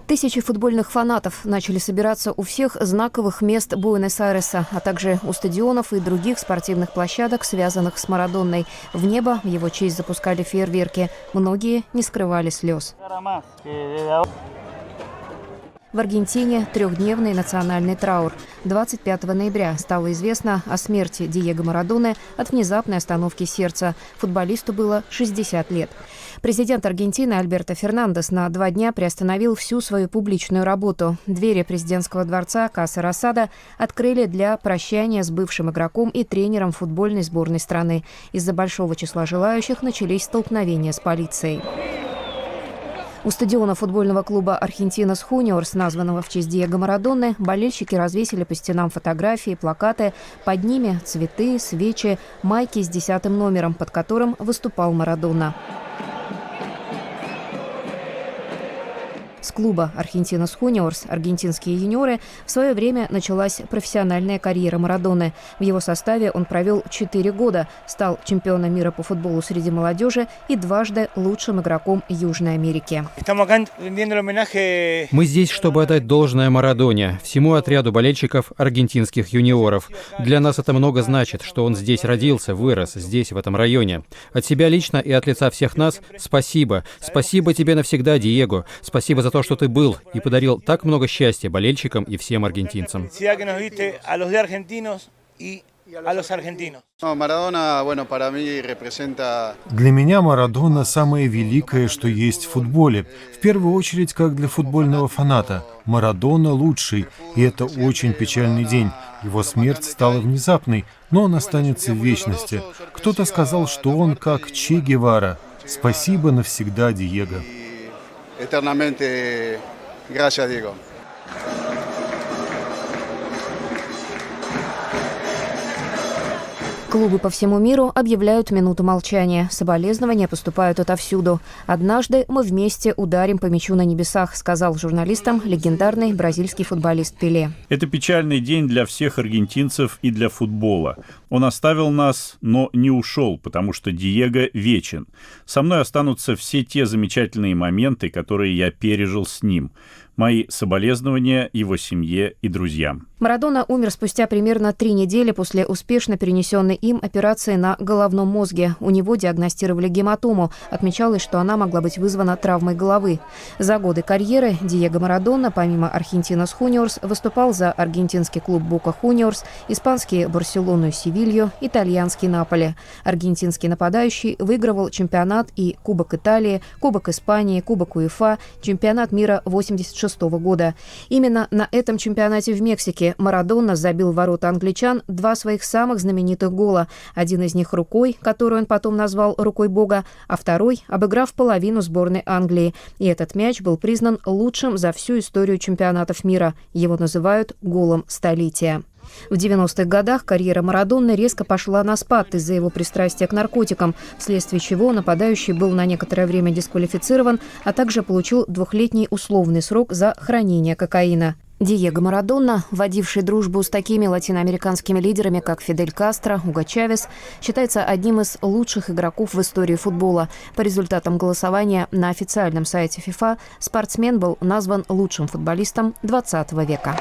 Тысячи футбольных фанатов начали собираться у всех знаковых мест Буэнос-Айреса, а также у стадионов и других спортивных площадок, связанных с Марадонной. В небо в его честь запускали фейерверки. Многие не скрывали слез. В Аргентине трехдневный национальный траур. 25 ноября стало известно о смерти Диего Марадоны от внезапной остановки сердца. Футболисту было 60 лет. Президент Аргентины Альберто Фернандес на 2 дня приостановил всю свою публичную работу. Двери президентского дворца Каса Росада открыли для прощания с бывшим игроком и тренером футбольной сборной страны. Из-за большого числа желающих начались столкновения с полицией. У стадиона футбольного клуба «Аргентинас Хуниорс», названного в честь Диего Марадоны, болельщики развесили по стенам фотографии, плакаты. Под ними цветы, свечи, майки с 10-м номером, под которым выступал Марадона. С клуба «Аргентинас Хуниорс» аргентинские юниоры в свое время началась профессиональная карьера Марадоны. В его составе он провел 4 года, стал чемпионом мира по футболу среди молодежи и дважды лучшим игроком Южной Америки. Мы здесь, чтобы отдать должное Марадоне, всему отряду болельщиков аргентинских юниоров. Для нас это много значит, что он здесь родился, вырос, здесь, в этом районе. От себя лично и от лица всех нас спасибо. Спасибо тебе навсегда, Диего. Спасибо за то, что ты был и подарил так много счастья болельщикам и всем аргентинцам. Для меня Марадона самое великое, что есть в футболе. В первую очередь, как для футбольного фаната. Марадона лучший, и это очень печальный день. Его смерть стала внезапной, но он останется в вечности. Кто-то сказал, что он как Че Гевара. Спасибо навсегда, Диего. Eternamente, gracias, Diego. Клубы по всему миру объявляют минуту молчания. Соболезнования поступают отовсюду. «Однажды мы вместе ударим по мячу на небесах», сказал журналистам легендарный бразильский футболист Пеле. Это печальный день для всех аргентинцев и для футбола. Он оставил нас, но не ушел, потому что Диего вечен. Со мной останутся все те замечательные моменты, которые я пережил с ним. Мои соболезнования его семье и друзьям. Марадона умер спустя примерно 3 недели после успешно перенесенной им операции на головном мозге. У него диагностировали гематому. Отмечалось, что она могла быть вызвана травмой головы. За годы карьеры Диего Марадона, помимо «Аргентинас Хуниорс», выступал за аргентинский клуб «Бока Хуниорс», испанский «Барселону» и «Севилью», итальянский «Наполи». Аргентинский нападающий выигрывал чемпионат и Кубок Италии, Кубок Испании, Кубок УЕФА, чемпионат мира 1986 года. Именно на этом чемпионате в Мексике Марадона забил в ворота англичан 2 своих самых знаменитых гола. Один из них рукой, которую он потом назвал «рукой Бога», а второй обыграв половину сборной Англии. И этот мяч был признан лучшим за всю историю чемпионатов мира. Его называют «голом столетия». В 90-х годах карьера Марадоны резко пошла на спад из-за его пристрастия к наркотикам, вследствие чего нападающий был на некоторое время дисквалифицирован, а также получил 2-летний условный срок за хранение кокаина. Диего Марадона, водивший дружбу с такими латиноамериканскими лидерами, как Фидель Кастро, Уго Чавес, считается одним из лучших игроков в истории футбола. По результатам голосования на официальном сайте ФИФА спортсмен был назван лучшим футболистом 20 века.